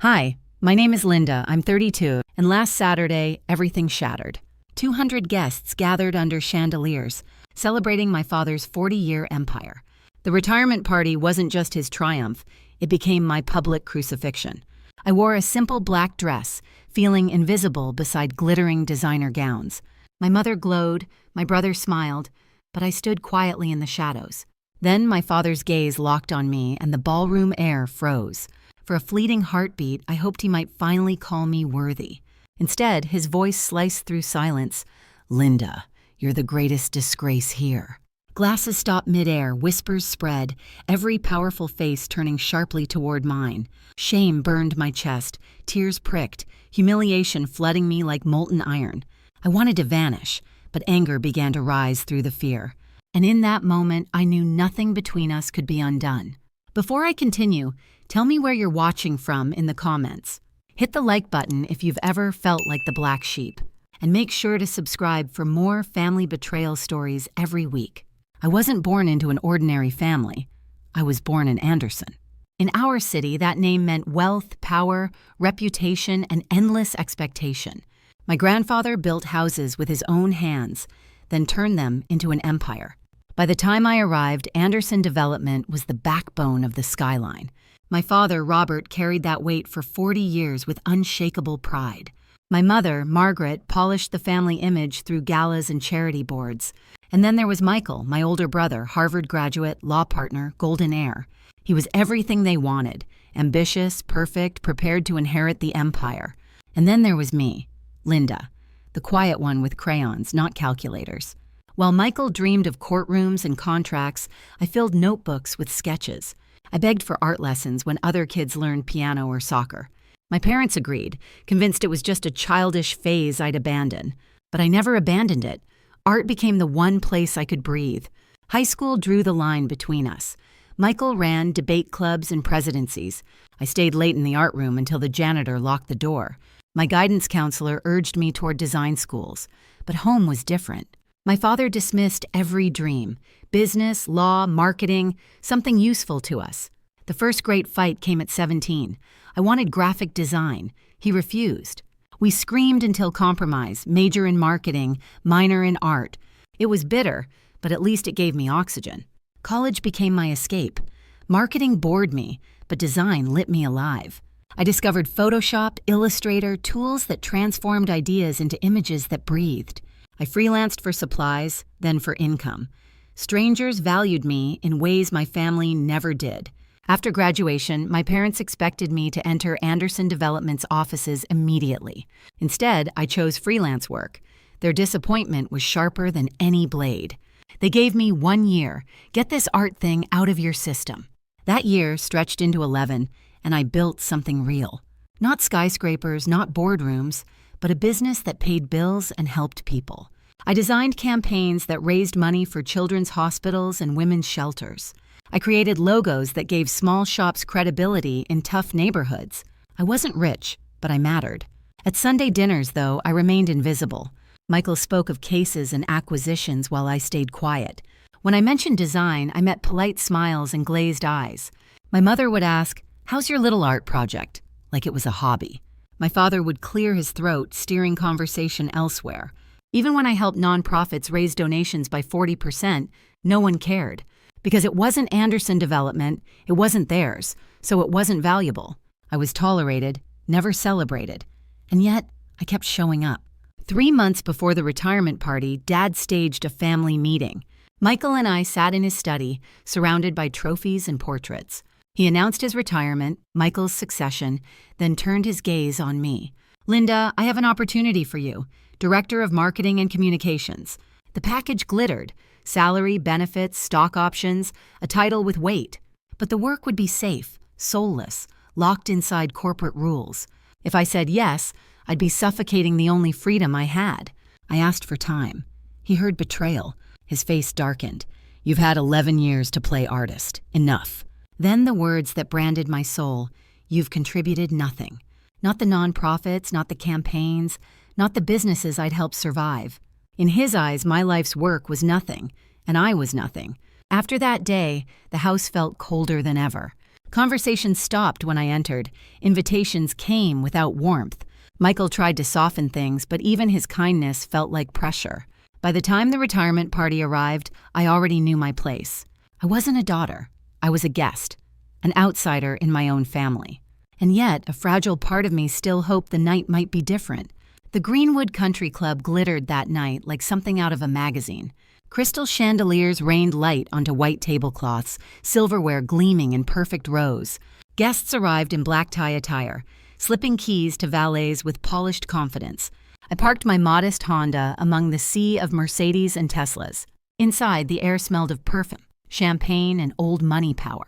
Hi, my name is Linda. I'm 32, and last Saturday, everything shattered. 200 guests gathered under chandeliers, celebrating my father's 40-year empire. The retirement party wasn't just his triumph, it became my public crucifixion. I wore a simple black dress, feeling invisible beside glittering designer gowns. My mother glowed, my brother smiled, but I stood quietly in the shadows. Then my father's gaze locked on me, and the ballroom air froze. For a fleeting heartbeat, I hoped he might finally call me worthy. Instead, his voice sliced through silence. "Linda, you're the greatest disgrace here." Glasses stopped midair, whispers spread, every powerful face turning sharply toward mine. Shame burned my chest, tears pricked, humiliation flooding me like molten iron. I wanted to vanish, but anger began to rise through the fear. And in that moment, I knew nothing between us could be undone. Before I continue, tell me where you're watching from in the comments. Hit the like button if you've ever felt like the black sheep. And make sure to subscribe for more family betrayal stories every week. I wasn't born into an ordinary family. I was born in Anderson. In our city, that name meant wealth, power, reputation, and endless expectation. My grandfather built houses with his own hands, then turned them into an empire. By the time I arrived, Anderson Development was the backbone of the skyline. My father, Robert, carried that weight for 40 years with unshakable pride. My mother, Margaret, polished the family image through galas and charity boards. And then there was Michael, my older brother, Harvard graduate, law partner, golden heir. He was everything they wanted, ambitious, perfect, prepared to inherit the empire. And then there was me, Linda, the quiet one with crayons, not calculators. While Michael dreamed of courtrooms and contracts, I filled notebooks with sketches. I begged for art lessons when other kids learned piano or soccer. My parents agreed, convinced it was just a childish phase I'd abandon. But I never abandoned it. Art became the one place I could breathe. High school drew the line between us. Michael ran debate clubs and presidencies. I stayed late in the art room until the janitor locked the door. My guidance counselor urged me toward design schools. But home was different. My father dismissed every dream, business, law, marketing, something useful to us. The first great fight came at 17. I wanted graphic design. He refused. We screamed until compromise, major in marketing, minor in art. It was bitter, but at least it gave me oxygen. College became my escape. Marketing bored me, but design lit me alive. I discovered Photoshop, Illustrator, tools that transformed ideas into images that breathed. I freelanced for supplies, then for income. Strangers valued me in ways my family never did. After graduation, my parents expected me to enter Anderson Development's offices immediately. Instead, I chose freelance work. Their disappointment was sharper than any blade. They gave me 1 year. Get this art thing out of your system. That year stretched into 11, and I built something real. Not skyscrapers, not boardrooms, but a business that paid bills and helped people. I designed campaigns that raised money for children's hospitals and women's shelters. I created logos that gave small shops credibility in tough neighborhoods. I wasn't rich, but I mattered. At Sunday dinners, though, I remained invisible. Michael spoke of cases and acquisitions while I stayed quiet. When I mentioned design, I met polite smiles and glazed eyes. My mother would ask, "How's your little art project?" like it was a hobby. My father would clear his throat, steering conversation elsewhere. Even when I helped nonprofits raise donations by 40%, no one cared. Because it wasn't Anderson Development, it wasn't theirs, so it wasn't valuable. I was tolerated, never celebrated. And yet, I kept showing up. 3 months before the retirement party, Dad staged a family meeting. Michael and I sat in his study, surrounded by trophies and portraits. He announced his retirement, Michael's succession, then turned his gaze on me. "Linda, I have an opportunity for you. Director of Marketing and Communications." The package glittered. Salary, benefits, stock options, a title with weight. But the work would be safe, soulless, locked inside corporate rules. If I said yes, I'd be suffocating the only freedom I had. I asked for time. He heard betrayal. His face darkened. "You've had 11 years to play artist. Enough." Then the words that branded my soul, "You've contributed nothing." Not the nonprofits, not the campaigns, not the businesses I'd helped survive. In his eyes, my life's work was nothing, and I was nothing. After that day, the house felt colder than ever. Conversations stopped when I entered. Invitations came without warmth. Michael tried to soften things, but even his kindness felt like pressure. By the time the retirement party arrived, I already knew my place. I wasn't a daughter. I was a guest, an outsider in my own family. And yet, a fragile part of me still hoped the night might be different. The Greenwood Country Club glittered that night like something out of a magazine. Crystal chandeliers rained light onto white tablecloths, silverware gleaming in perfect rows. Guests arrived in black tie attire, slipping keys to valets with polished confidence. I parked my modest Honda among the sea of Mercedes and Teslas. Inside, the air smelled of perfume, champagne, and old money power.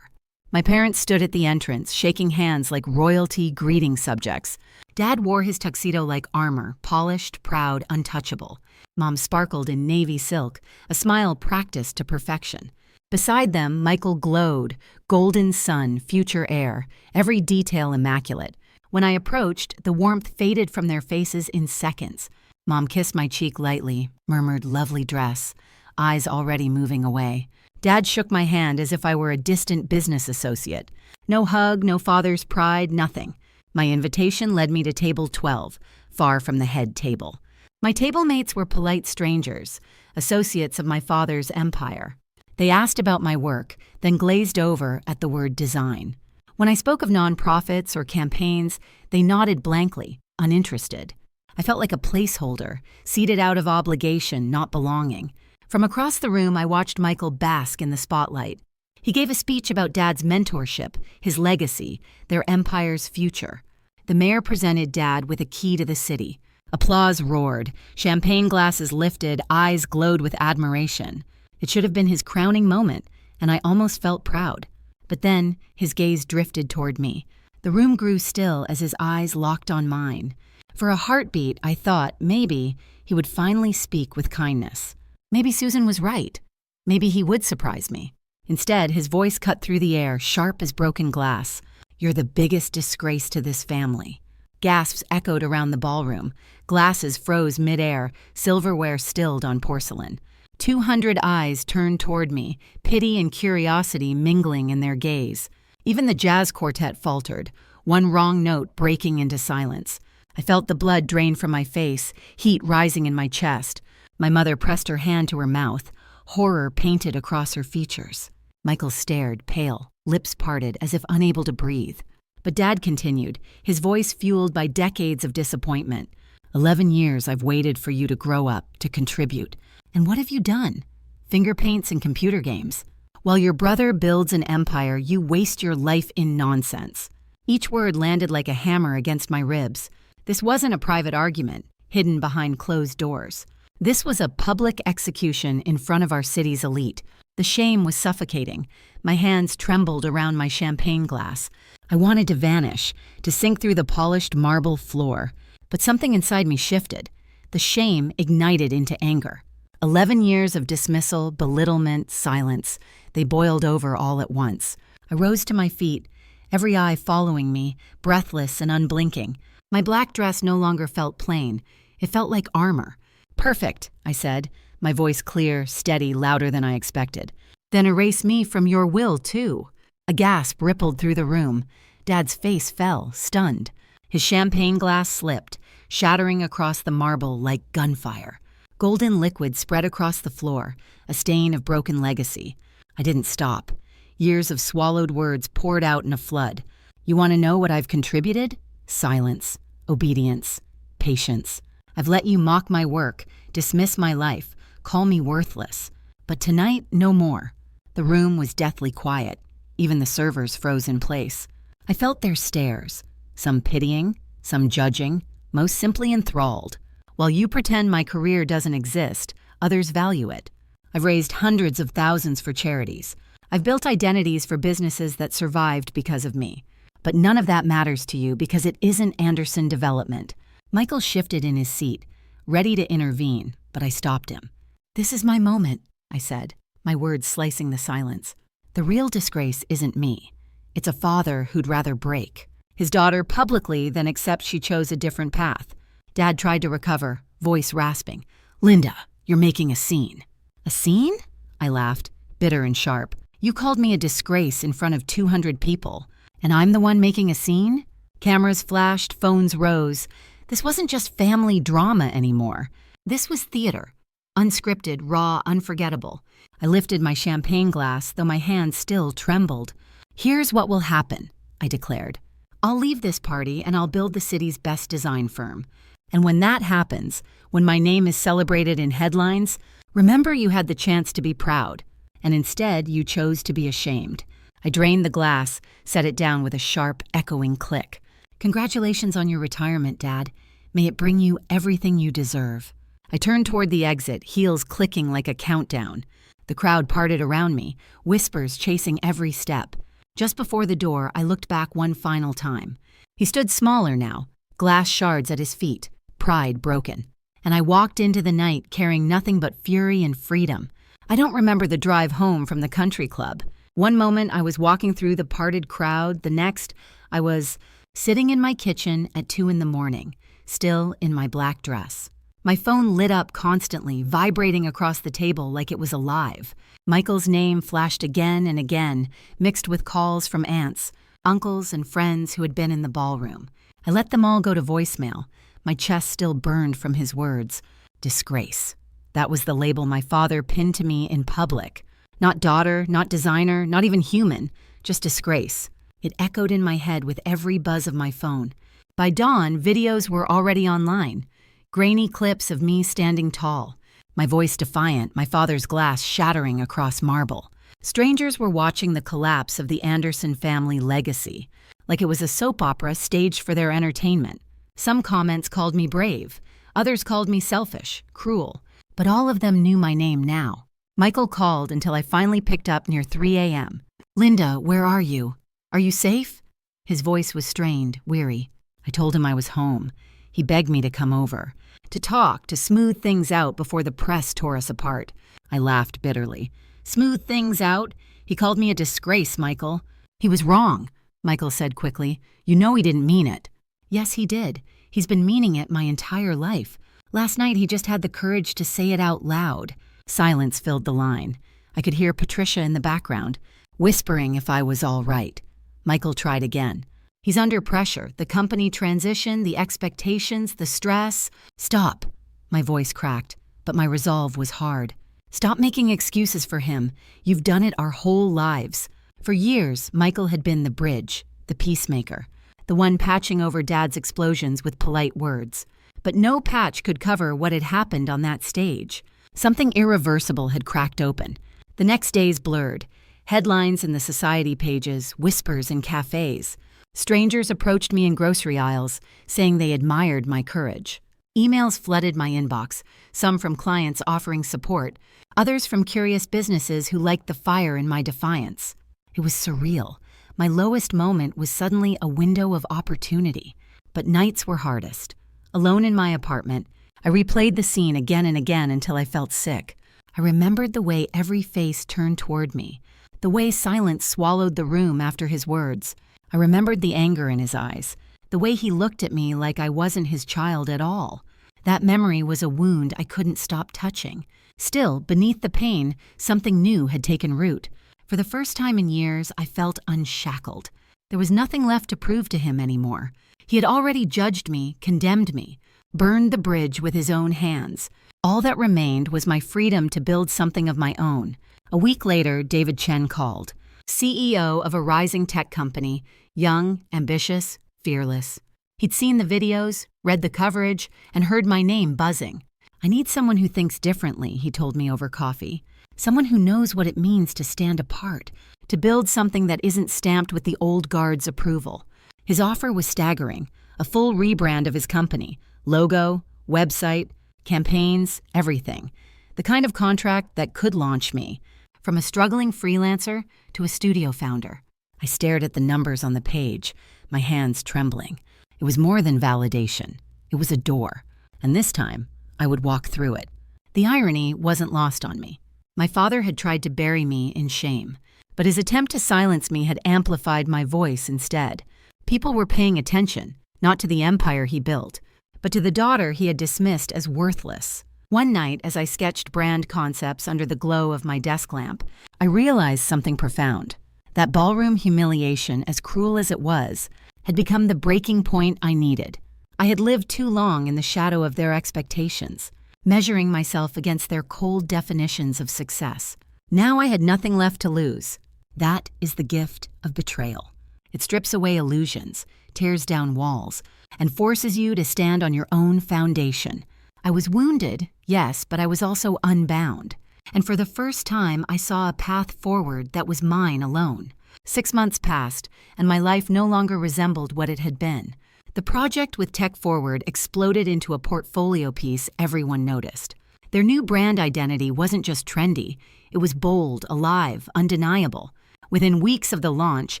My parents stood at the entrance, shaking hands like royalty greeting subjects. Dad wore his tuxedo like armor, polished, proud, untouchable. Mom sparkled in navy silk, a smile practiced to perfection. Beside them, Michael glowed, golden sun, future heir, every detail immaculate. When I approached, the warmth faded from their faces in seconds. Mom kissed my cheek lightly, murmured, "Lovely dress," eyes already moving away. Dad shook my hand as if I were a distant business associate. No hug, no father's pride, nothing. My invitation led me to table 12, far from the head table. My table mates were polite strangers, associates of my father's empire. They asked about my work, then glazed over at the word design. When I spoke of nonprofits or campaigns, they nodded blankly, uninterested. I felt like a placeholder, seated out of obligation, not belonging. From across the room, I watched Michael bask in the spotlight. He gave a speech about Dad's mentorship, his legacy, their empire's future. The mayor presented Dad with a key to the city. Applause roared, champagne glasses lifted, eyes glowed with admiration. It should have been his crowning moment, and I almost felt proud. But then, his gaze drifted toward me. The room grew still as his eyes locked on mine. For a heartbeat, I thought, maybe, he would finally speak with kindness. Maybe Susan was right. Maybe he would surprise me. Instead, his voice cut through the air, sharp as broken glass. "You're the biggest disgrace to this family." Gasps echoed around the ballroom. Glasses froze midair, silverware stilled on porcelain. 200 eyes turned toward me, pity and curiosity mingling in their gaze. Even the jazz quartet faltered, one wrong note breaking into silence. I felt the blood drain from my face, heat rising in my chest. My mother pressed her hand to her mouth, horror painted across her features. Michael stared, pale, lips parted as if unable to breathe. But Dad continued, his voice fueled by decades of disappointment. 11 years I've waited for you to grow up, to contribute. And what have you done? Finger paints and computer games. While your brother builds an empire, you waste your life in nonsense. Each word landed like a hammer against my ribs. This wasn't a private argument, hidden behind closed doors. This was a public execution in front of our city's elite. The shame was suffocating. My hands trembled around my champagne glass. I wanted to vanish, to sink through the polished marble floor. But something inside me shifted. The shame ignited into anger. 11 years of dismissal, belittlement, silence. They boiled over all at once. I rose to my feet, every eye following me, breathless and unblinking. My black dress no longer felt plain. It felt like armor. "Perfect," I said, my voice clear, steady, louder than I expected. "Then erase me from your will, too." A gasp rippled through the room. Dad's face fell, stunned. His champagne glass slipped, shattering across the marble like gunfire. Golden liquid spread across the floor, a stain of broken legacy. I didn't stop. Years of swallowed words poured out in a flood. You want to know what I've contributed? Silence, obedience, patience. I've let you mock my work, dismiss my life, call me worthless. But tonight, no more. The room was deathly quiet. Even the servers froze in place. I felt their stares, some pitying, some judging, most simply enthralled. While you pretend my career doesn't exist, others value it. I've raised hundreds of thousands for charities. I've built identities for businesses that survived because of me. But none of that matters to you because it isn't Anderson development. Michael shifted in his seat, ready to intervene, but I stopped him. "This is my moment," I said, my words slicing the silence. "The real disgrace isn't me. It's a father who'd rather break his daughter publicly than accept she chose a different path." Dad tried to recover, voice rasping. "Linda, you're making a scene." "A scene?" I laughed, bitter and sharp. "You called me a disgrace in front of 200 people. And I'm the one making a scene? Cameras flashed, phones rose. This wasn't just family drama anymore. This was theater. Unscripted, raw, unforgettable. I lifted my champagne glass, though my hand still trembled. "Here's what will happen," I declared. "I'll leave this party and I'll build the city's best design firm. And when that happens, when my name is celebrated in headlines, remember you had the chance to be proud. And instead, you chose to be ashamed." I drained the glass, set it down with a sharp, echoing click. "Congratulations on your retirement, Dad. May it bring you everything you deserve." I turned toward the exit, heels clicking like a countdown. The crowd parted around me, whispers chasing every step. Just before the door, I looked back one final time. He stood smaller now, glass shards at his feet, pride broken. And I walked into the night carrying nothing but fury and freedom. I don't remember the drive home from the country club. One moment I was walking through the parted crowd, the next I was sitting in my kitchen at 2 a.m, still in my black dress. My phone lit up constantly, vibrating across the table like it was alive. Michael's name flashed again and again, mixed with calls from aunts, uncles, and friends who had been in the ballroom. I let them all go to voicemail. My chest still burned from his words. Disgrace. That was the label my father pinned to me in public. Not daughter, not designer, not even human, just disgrace. It echoed in my head with every buzz of my phone. By dawn, videos were already online. Grainy clips of me standing tall, my voice defiant, my father's glass shattering across marble. Strangers were watching the collapse of the Anderson family legacy, like it was a soap opera staged for their entertainment. Some comments called me brave, others called me selfish, cruel, but all of them knew my name now. Michael called until I finally picked up near 3 a.m. "Linda, where are you? Are you safe?" His voice was strained, weary. I told him I was home. He begged me to come over, to talk, to smooth things out before the press tore us apart. I laughed bitterly. "Smooth things out? He called me a disgrace, Michael." "He was wrong," Michael said quickly. "You know he didn't mean it." "Yes, he did. He's been meaning it my entire life. Last night he just had the courage to say it out loud." Silence filled the line. I could hear Patricia in the background, whispering if I was all right. Michael tried again. "He's under pressure. The company transition, the expectations, the stress." "Stop." My voice cracked, but my resolve was hard. "Stop making excuses for him. You've done it our whole lives." For years, Michael had been the bridge, the peacemaker, the one patching over Dad's explosions with polite words. But no patch could cover what had happened on that stage. Something irreversible had cracked open. The next days blurred. Headlines in the society pages, whispers in cafes. Strangers approached me in grocery aisles, saying they admired my courage. Emails flooded my inbox, some from clients offering support, others from curious businesses who liked the fire in my defiance. It was surreal. My lowest moment was suddenly a window of opportunity. But nights were hardest. Alone in my apartment, I replayed the scene again and again until I felt sick. I remembered the way every face turned toward me, the way silence swallowed the room after his words. I remembered the anger in his eyes, the way he looked at me like I wasn't his child at all. That memory was a wound I couldn't stop touching. Still, beneath the pain, something new had taken root. For the first time in years, I felt unshackled. There was nothing left to prove to him anymore. He had already judged me, condemned me, burned the bridge with his own hands. All that remained was my freedom to build something of my own. A week later, David Chen called, CEO of a rising tech company, young, ambitious, fearless. He'd seen the videos, read the coverage, and heard my name buzzing. "I need someone who thinks differently," he told me over coffee. "Someone who knows what it means to stand apart, to build something that isn't stamped with the old guard's approval." His offer was staggering, a full rebrand of his company, logo, website, campaigns, everything. The kind of contract that could launch me, from a struggling freelancer to a studio founder. I stared at the numbers on the page, my hands trembling. It was more than validation. It was a door, and this time, I would walk through it. The irony wasn't lost on me. My father had tried to bury me in shame, but his attempt to silence me had amplified my voice instead. People were paying attention, not to the empire he built, but to the daughter he had dismissed as worthless. One night, as I sketched brand concepts under the glow of my desk lamp, I realized something profound. That ballroom humiliation, as cruel as it was, had become the breaking point I needed. I had lived too long in the shadow of their expectations, measuring myself against their cold definitions of success. Now I had nothing left to lose. That is the gift of betrayal. It strips away illusions, tears down walls, and forces you to stand on your own foundation. I was wounded, yes, but I was also unbound. And for the first time, I saw a path forward that was mine alone. 6 months passed, and my life no longer resembled what it had been. The project with Tech Forward exploded into a portfolio piece everyone noticed. Their new brand identity wasn't just trendy, it was bold, alive, undeniable. Within weeks of the launch,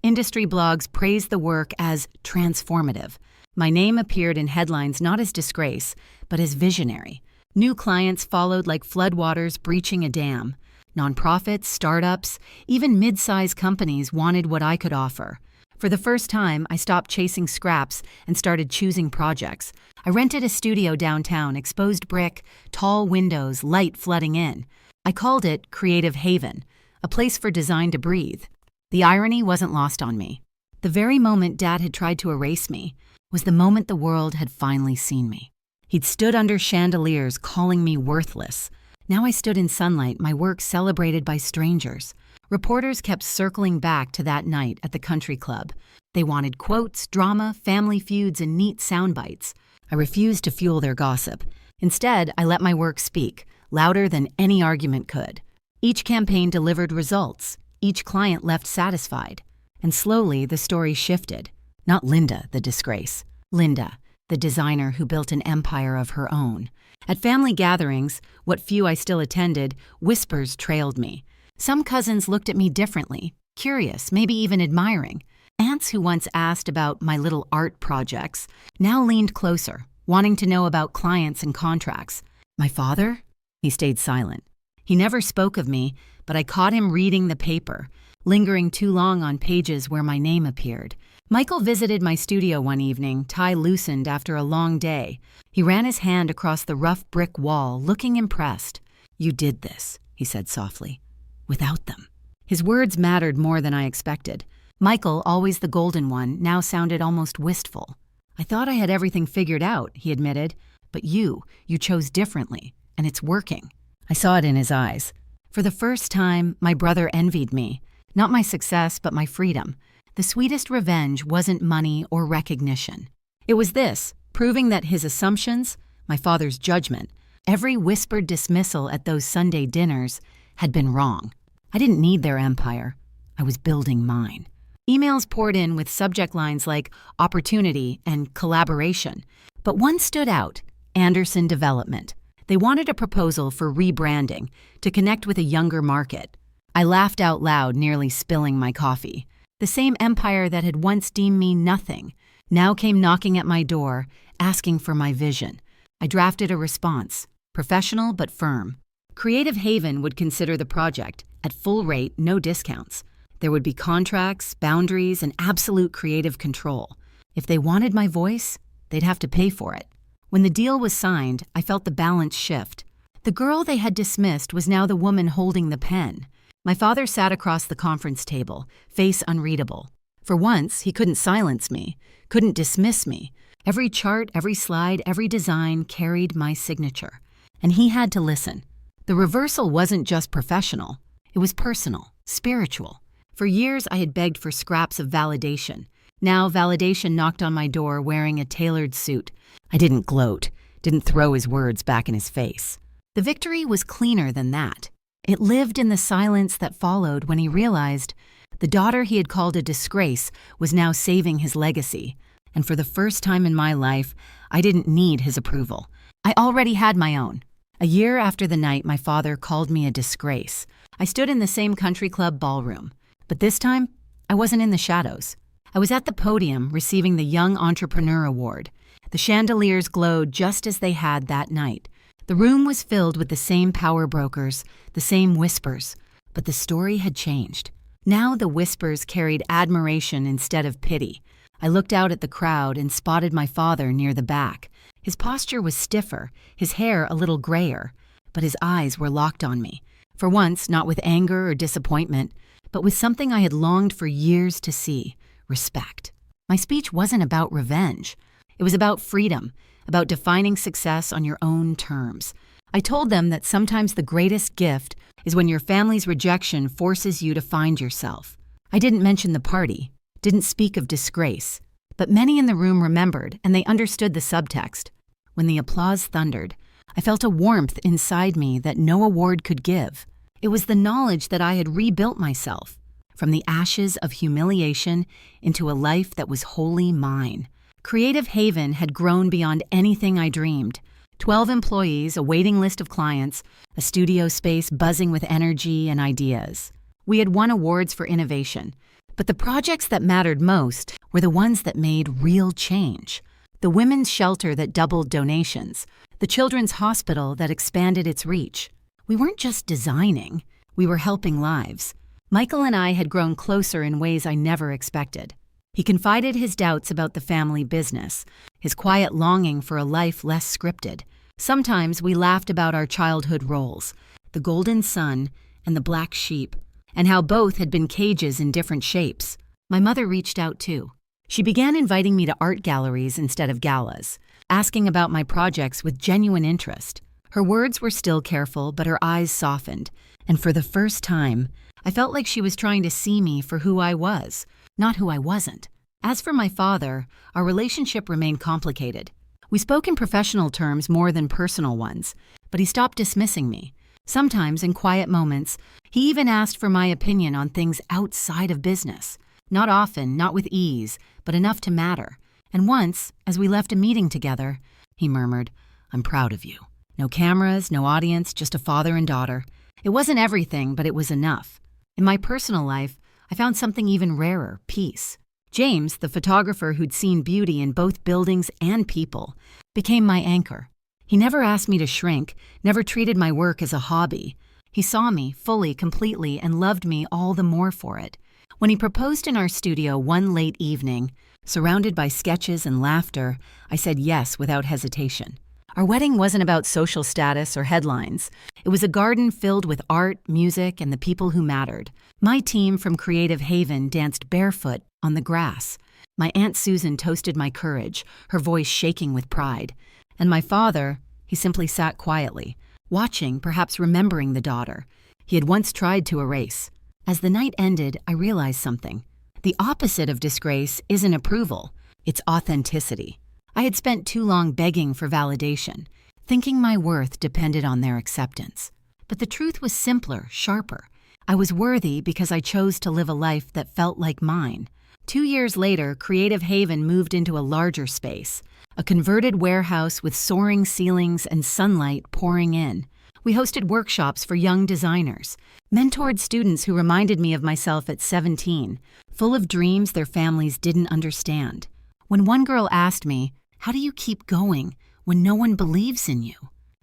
industry blogs praised the work as transformative. My name appeared in headlines not as disgrace, but as visionary. New clients followed like floodwaters breaching a dam. Nonprofits, startups, even mid-size companies wanted what I could offer. For the first time, I stopped chasing scraps and started choosing projects. I rented a studio downtown, exposed brick, tall windows, light flooding in. I called it Creative Haven, a place for design to breathe. The irony wasn't lost on me. The very moment Dad had tried to erase me was the moment the world had finally seen me. He'd stood under chandeliers calling me worthless. Now I stood in sunlight, my work celebrated by strangers. Reporters kept circling back to that night at the country club. They wanted quotes, drama, family feuds, and neat sound bites. I refused to fuel their gossip. Instead, I let my work speak, louder than any argument could. Each campaign delivered results. Each client left satisfied. And slowly, the story shifted. Not Linda, the disgrace. Linda, the designer who built an empire of her own. At family gatherings, what few I still attended, whispers trailed me. Some cousins looked at me differently, curious, maybe even admiring. Aunts who once asked about my little art projects now leaned closer, wanting to know about clients and contracts. My father? He stayed silent. He never spoke of me, but I caught him reading the paper, lingering too long on pages where my name appeared. Michael visited my studio one evening, tie loosened after a long day. He ran his hand across the rough brick wall, looking impressed. "You did this," he said softly. "Without them." His words mattered more than I expected. Michael, always the golden one, now sounded almost wistful. "I thought I had everything figured out," he admitted. "But you chose differently, and it's working." I saw it in his eyes. For the first time, my brother envied me. Not my success, but my freedom. The sweetest revenge wasn't money or recognition. It was this, proving that his assumptions, my father's judgment, every whispered dismissal at those Sunday dinners had been wrong. I didn't need their empire. I was building mine. Emails poured in with subject lines like opportunity and collaboration. But one stood out, Anderson Development. They wanted a proposal for rebranding to connect with a younger market. I laughed out loud, nearly spilling my coffee. The same empire that had once deemed me nothing now came knocking at my door, asking for my vision. I drafted a response, professional but firm. Creative Haven would consider the project, at full rate, no discounts. There would be contracts, boundaries, and absolute creative control. If they wanted my voice, they'd have to pay for it. When the deal was signed, I felt the balance shift. The girl they had dismissed was now the woman holding the pen. My father sat across the conference table, face unreadable. For once, he couldn't silence me, couldn't dismiss me. Every chart, every slide, every design carried my signature. And he had to listen. The reversal wasn't just professional. It was personal, spiritual. For years, I had begged for scraps of validation. Now, validation knocked on my door wearing a tailored suit. I didn't gloat, didn't throw his words back in his face. The victory was cleaner than that. It lived in the silence that followed when he realized the daughter he had called a disgrace was now saving his legacy. And for the first time in my life, I didn't need his approval. I already had my own. A year after the night my father called me a disgrace, I stood in the same country club ballroom. But this time, I wasn't in the shadows. I was at the podium receiving the Young Entrepreneur Award. The chandeliers glowed just as they had that night. The room was filled with the same power brokers, the same whispers, but the story had changed. Now the whispers carried admiration instead of pity. I looked out at the crowd and spotted my father near the back. His posture was stiffer, his hair a little grayer, but his eyes were locked on me. For once, not with anger or disappointment, but with something I had longed for years to see: respect. My speech wasn't about revenge. It was about freedom, about defining success on your own terms. I told them that sometimes the greatest gift is when your family's rejection forces you to find yourself. I didn't mention the party, didn't speak of disgrace, but many in the room remembered, and they understood the subtext. When the applause thundered, I felt a warmth inside me that no award could give. It was the knowledge that I had rebuilt myself, from the ashes of humiliation into a life that was wholly mine. Creative Haven had grown beyond anything I dreamed. 12 employees, a waiting list of clients, a studio space buzzing with energy and ideas. We had won awards for innovation, but the projects that mattered most were the ones that made real change. The women's shelter that doubled donations, the children's hospital that expanded its reach. We weren't just designing, we were helping lives. Michael and I had grown closer in ways I never expected. He confided his doubts about the family business, his quiet longing for a life less scripted. Sometimes we laughed about our childhood roles, the golden sun and the black sheep, and how both had been cages in different shapes. My mother reached out too. She began inviting me to art galleries instead of galas, asking about my projects with genuine interest. Her words were still careful, but her eyes softened, and for the first time, I felt like she was trying to see me for who I was, not who I wasn't. As for my father, our relationship remained complicated. We spoke in professional terms more than personal ones, but he stopped dismissing me. Sometimes, in quiet moments, he even asked for my opinion on things outside of business. Not often, not with ease, but enough to matter. And once, as we left a meeting together, he murmured, "I'm proud of you." No cameras, no audience, just a father and daughter. It wasn't everything, but it was enough. In my personal life, I found something even rarer: peace. James, the photographer who'd seen beauty in both buildings and people, became my anchor. He never asked me to shrink, never treated my work as a hobby. He saw me fully, completely, and loved me all the more for it. When he proposed in our studio one late evening, surrounded by sketches and laughter, I said yes without hesitation. Our wedding wasn't about social status or headlines. It was a garden filled with art, music, and the people who mattered. My team from Creative Haven danced barefoot on the grass. My Aunt Susan toasted my courage, her voice shaking with pride. And my father, he simply sat quietly, watching, perhaps remembering the daughter he had once tried to erase. As the night ended, I realized something. The opposite of disgrace isn't approval, it's authenticity. I had spent too long begging for validation, thinking my worth depended on their acceptance. But the truth was simpler, sharper. I was worthy because I chose to live a life that felt like mine. 2 years later, Creative Haven moved into a larger space, a converted warehouse with soaring ceilings and sunlight pouring in. We hosted workshops for young designers, mentored students who reminded me of myself at 17, full of dreams their families didn't understand. When one girl asked me, "How do you keep going when no one believes in you?"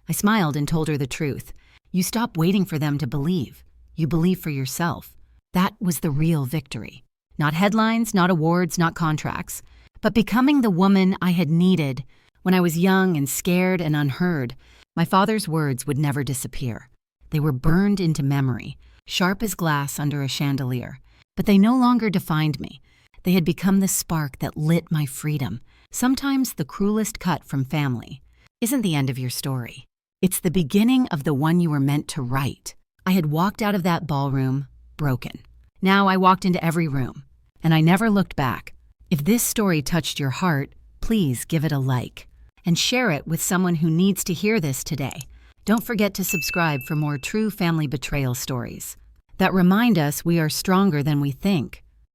I smiled and told her the truth. You stop waiting for them to believe. You believe for yourself. That was the real victory. Not headlines, not awards, not contracts, but becoming the woman I had needed when I was young and scared and unheard. My father's words would never disappear. They were burned into memory, sharp as glass under a chandelier. But they no longer defined me. They had become the spark that lit my freedom. Sometimes the cruelest cut from family isn't the end of your story. It's the beginning of the one you were meant to write. I had walked out of that ballroom broken. Now I walked into every room, and I never looked back. If this story touched your heart, please give it a like and share it with someone who needs to hear this today. Don't forget to subscribe for more true family betrayal stories that remind us we are stronger than we think.